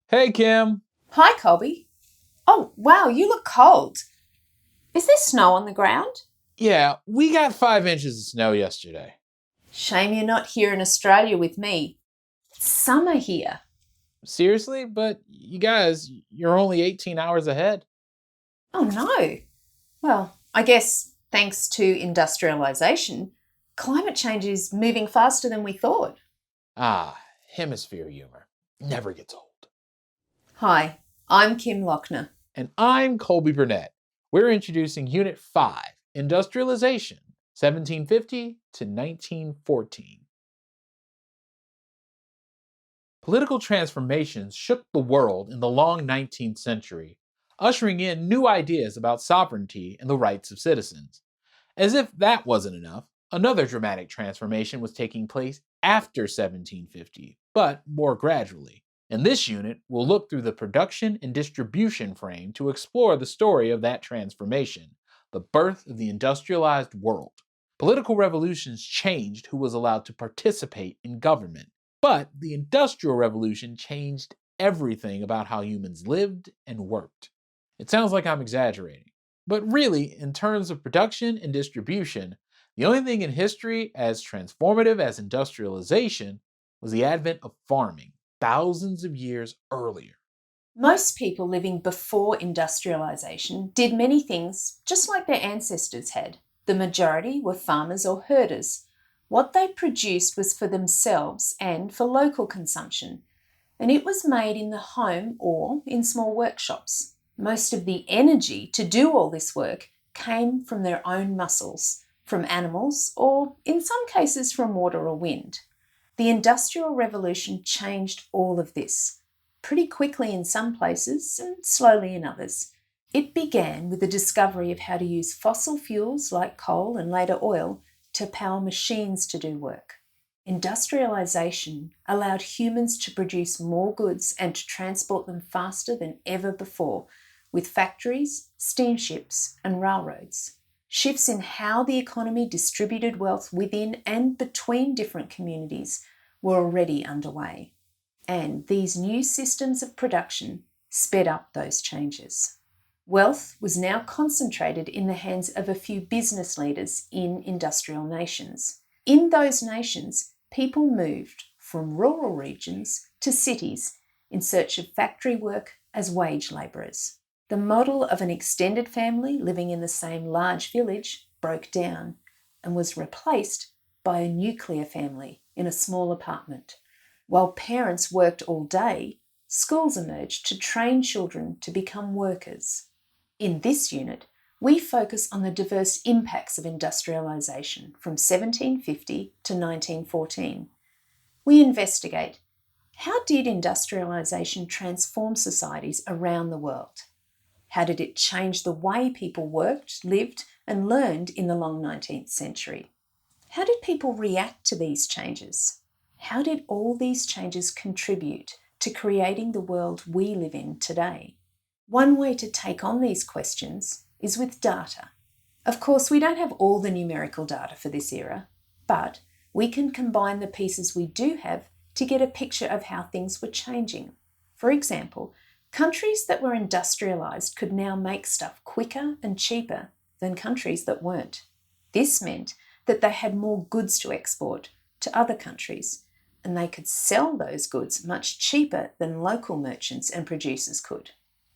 Hey, Kim. Hi, Colby. Oh, wow, you look cold. Is there snow on the ground? Yeah, we got 5 inches of snow yesterday. Shame you're not here in Australia with me. It's summer here. Seriously? But you guys, you're only 18 hours ahead. Oh, no. Well, I guess thanks to industrialization, climate change is moving faster than we thought. Ah, hemisphere humor. Never gets old. Hi, I'm Kim Lochner. And I'm Colby Burnett. We're introducing Unit 5, Industrialization, 1750 to 1914. Political transformations shook the world in the long 19th century, ushering in new ideas about sovereignty and the rights of citizens. As if that wasn't enough, another dramatic transformation was taking place after 1750, but more gradually. In this unit, we'll look through the production and distribution frame to explore the story of that transformation, the birth of the industrialized world. Political revolutions changed who was allowed to participate in government, but the Industrial Revolution changed everything about how humans lived and worked. It sounds like I'm exaggerating. But really, in terms of production and distribution, the only thing in history as transformative as industrialization was the advent of farming thousands of years earlier. Most people living before industrialization did many things just like their ancestors had. The majority were farmers or herders. What they produced was for themselves and for local consumption, and it was made in the home or in small workshops. Most of the energy to do all this work came from their own muscles, from animals, or in some cases from water or wind. The Industrial Revolution changed all of this, pretty quickly in some places and slowly in others. It began with the discovery of how to use fossil fuels like coal and later oil to power machines to do work. Industrialization allowed humans to produce more goods and to transport them faster than ever before, with factories, steamships, and railroads. Shifts in how the economy distributed wealth within and between different communities were already underway. And these new systems of production sped up those changes. Wealth was now concentrated in the hands of a few business leaders in industrial nations. In those nations, people moved from rural regions to cities in search of factory work as wage labourers. The model of an extended family living in the same large village broke down and was replaced by a nuclear family in a small apartment. While parents worked all day, schools emerged to train children to become workers. In this unit, we focus on the diverse impacts of industrialisation from 1750 to 1914. We investigate, how did industrialisation transform societies around the world? How did it change the way people worked, lived, and learned in the long 19th century? How did people react to these changes? How did all these changes contribute to creating the world we live in today? One way to take on these questions is with data. Of course, we don't have all the numerical data for this era, but we can combine the pieces we do have to get a picture of how things were changing. For example, countries that were industrialised could now make stuff quicker and cheaper than countries that weren't. This meant that they had more goods to export to other countries, and they could sell those goods much cheaper than local merchants and producers could.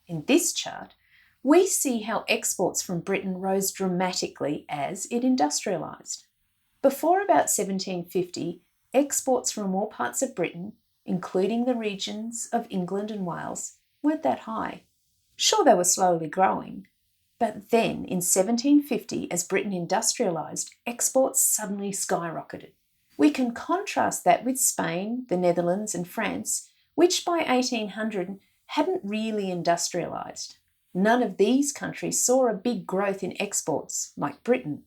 In this chart, we see how exports from Britain rose dramatically as it industrialised. Before about 1750, exports from all parts of Britain, including the regions of England and Wales, weren't that high. Sure, they were slowly growing, but then in 1750, as Britain industrialised, exports suddenly skyrocketed. We can contrast that with Spain, the Netherlands, and France, which by 1800 hadn't really industrialised. None of these countries saw a big growth in exports like Britain.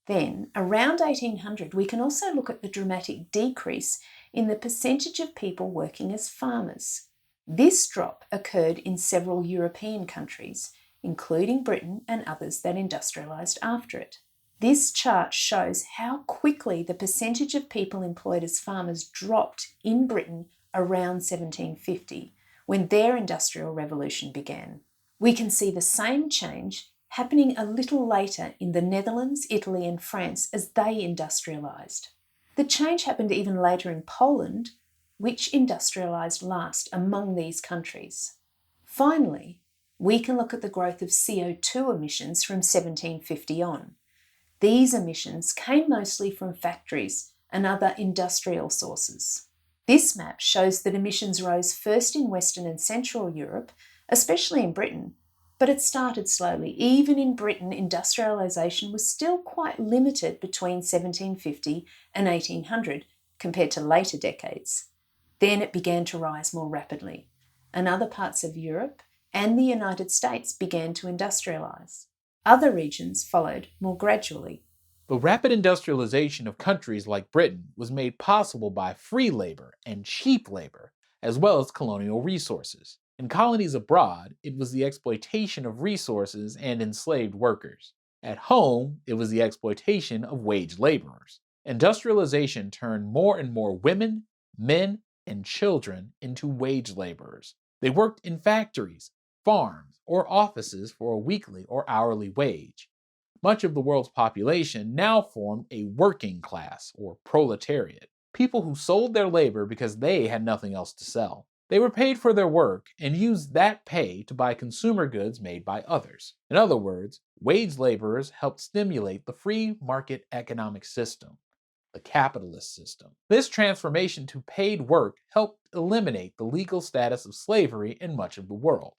Then, around 1800, we can also look at the dramatic decrease in the percentage of people working as farmers. This drop occurred in several European countries, including Britain and others that industrialised after it. This chart shows how quickly the percentage of people employed as farmers dropped in Britain around 1750, when their industrial revolution began. We can see the same change happening a little later in the Netherlands, Italy, and France as they industrialised. The change happened even later in Poland, which industrialised last among these countries. Finally, we can look at the growth of CO2 emissions from 1750 on. These emissions came mostly from factories and other industrial sources. This map shows that emissions rose first in Western and Central Europe, especially in Britain, but it started slowly. Even in Britain, industrialisation was still quite limited between 1750 and 1800 compared to later decades. Then it began to rise more rapidly, and other parts of Europe and the United States began to industrialise. Other regions followed more gradually. The rapid industrialization of countries like Britain was made possible by free labor and cheap labor, as well as colonial resources. In colonies abroad, it was the exploitation of resources and enslaved workers. At home, it was the exploitation of wage laborers. Industrialization turned more and more women, men, and children into wage laborers. They worked in factories, farms, or offices for a weekly or hourly wage. Much of the world's population now formed a working class, or proletariat, people who sold their labor because they had nothing else to sell. They were paid for their work and used that pay to buy consumer goods made by others. In other words, wage laborers helped stimulate the free market economic system, the capitalist system. This transformation to paid work helped eliminate the legal status of slavery in much of the world.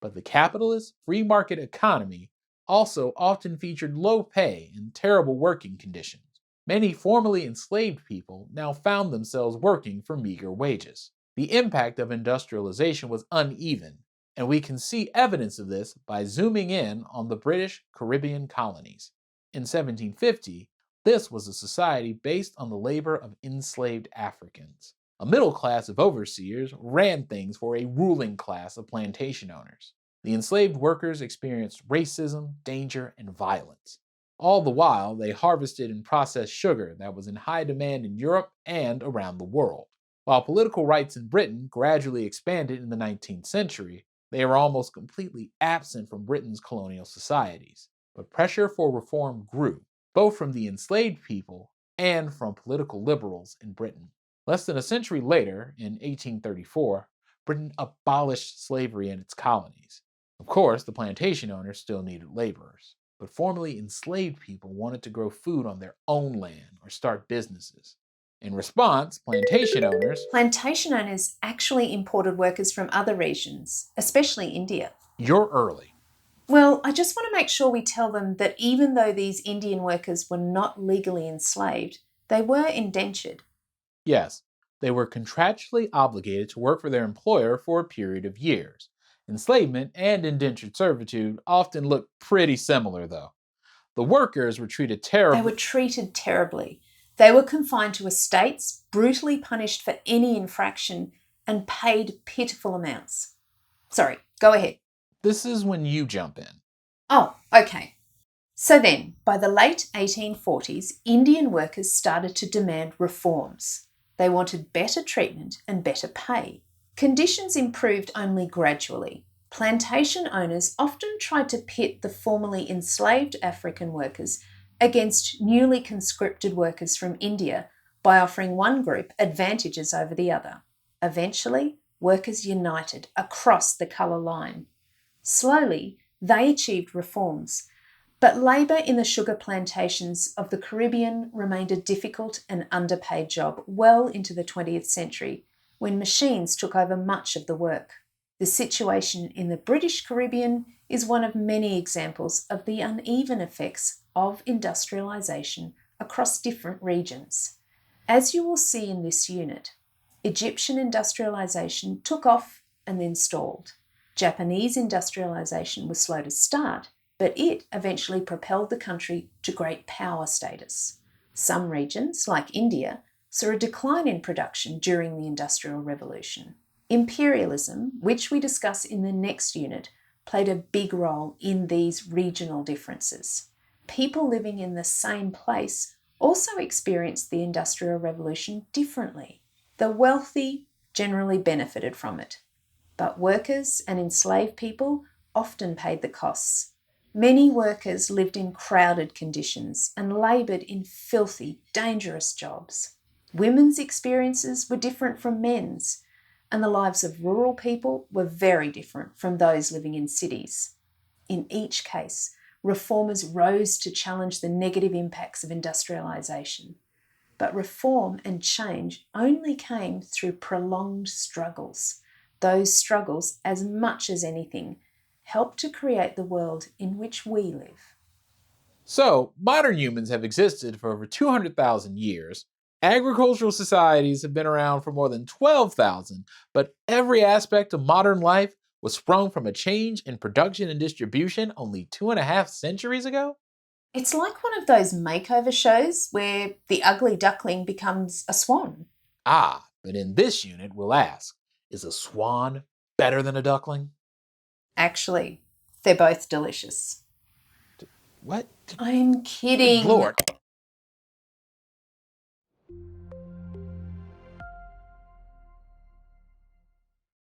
But the capitalist free market economy also often featured low pay and terrible working conditions. Many formerly enslaved people now found themselves working for meager wages. The impact of industrialization was uneven, and we can see evidence of this by zooming in on the British Caribbean colonies. In 1750, this was a society based on the labor of enslaved Africans. A middle class of overseers ran things for a ruling class of plantation owners. The enslaved workers experienced racism, danger, and violence. All the while, they harvested and processed sugar that was in high demand in Europe and around the world. While political rights in Britain gradually expanded in the 19th century, they were almost completely absent from Britain's colonial societies. But pressure for reform grew, both from the enslaved people and from political liberals in Britain. Less than a century later, in 1834, Britain abolished slavery in its colonies. Of course, the plantation owners still needed laborers, but formerly enslaved people wanted to grow food on their own land or start businesses. In response, plantation owners actually imported workers from other regions, especially India. You're early. Well, I just want to make sure we tell them that even though these Indian workers were not legally enslaved, they were indentured. Yes, they were contractually obligated to work for their employer for a period of years. Enslavement and indentured servitude often look pretty similar, though. The workers were treated terribly. They were treated terribly. They were confined to estates, brutally punished for any infraction, and paid pitiful amounts. Sorry, go ahead. This is when you jump in. Oh, okay. So then, by the late 1840s, Indian workers started to demand reforms. They wanted better treatment and better pay. Conditions improved only gradually. Plantation owners often tried to pit the formerly enslaved African workers against newly conscripted workers from India by offering one group advantages over the other. Eventually, workers united across the colour line. Slowly, they achieved reforms, but labour in the sugar plantations of the Caribbean remained a difficult and underpaid job well into the 20th century, when machines took over much of the work. The situation in the British Caribbean is one of many examples of the uneven effects of industrialisation across different regions. As you will see in this unit, Egyptian industrialisation took off and then stalled. Japanese industrialisation was slow to start, but it eventually propelled the country to great power status. Some regions, like India, saw a decline in production during the Industrial Revolution. Imperialism, which we discuss in the next unit, played a big role in these regional differences. People living in the same place also experienced the Industrial Revolution differently. The wealthy generally benefited from it. But workers and enslaved people often paid the costs. Many workers lived in crowded conditions and laboured in filthy, dangerous jobs. Women's experiences were different from men's, and the lives of rural people were very different from those living in cities. In each case, reformers rose to challenge the negative impacts of industrialisation. But reform and change only came through prolonged struggles. Those struggles, as much as anything, helped to create the world in which we live. So, modern humans have existed for over 200,000 years. Agricultural societies have been around for more than 12,000, but every aspect of modern life was sprung from a change in production and distribution only 2.5 centuries ago? It's like one of those makeover shows where the ugly duckling becomes a swan. Ah, but in this unit, we'll ask, is a swan better than a duckling? Actually, they're both delicious. What? I'm Good kidding. Lord.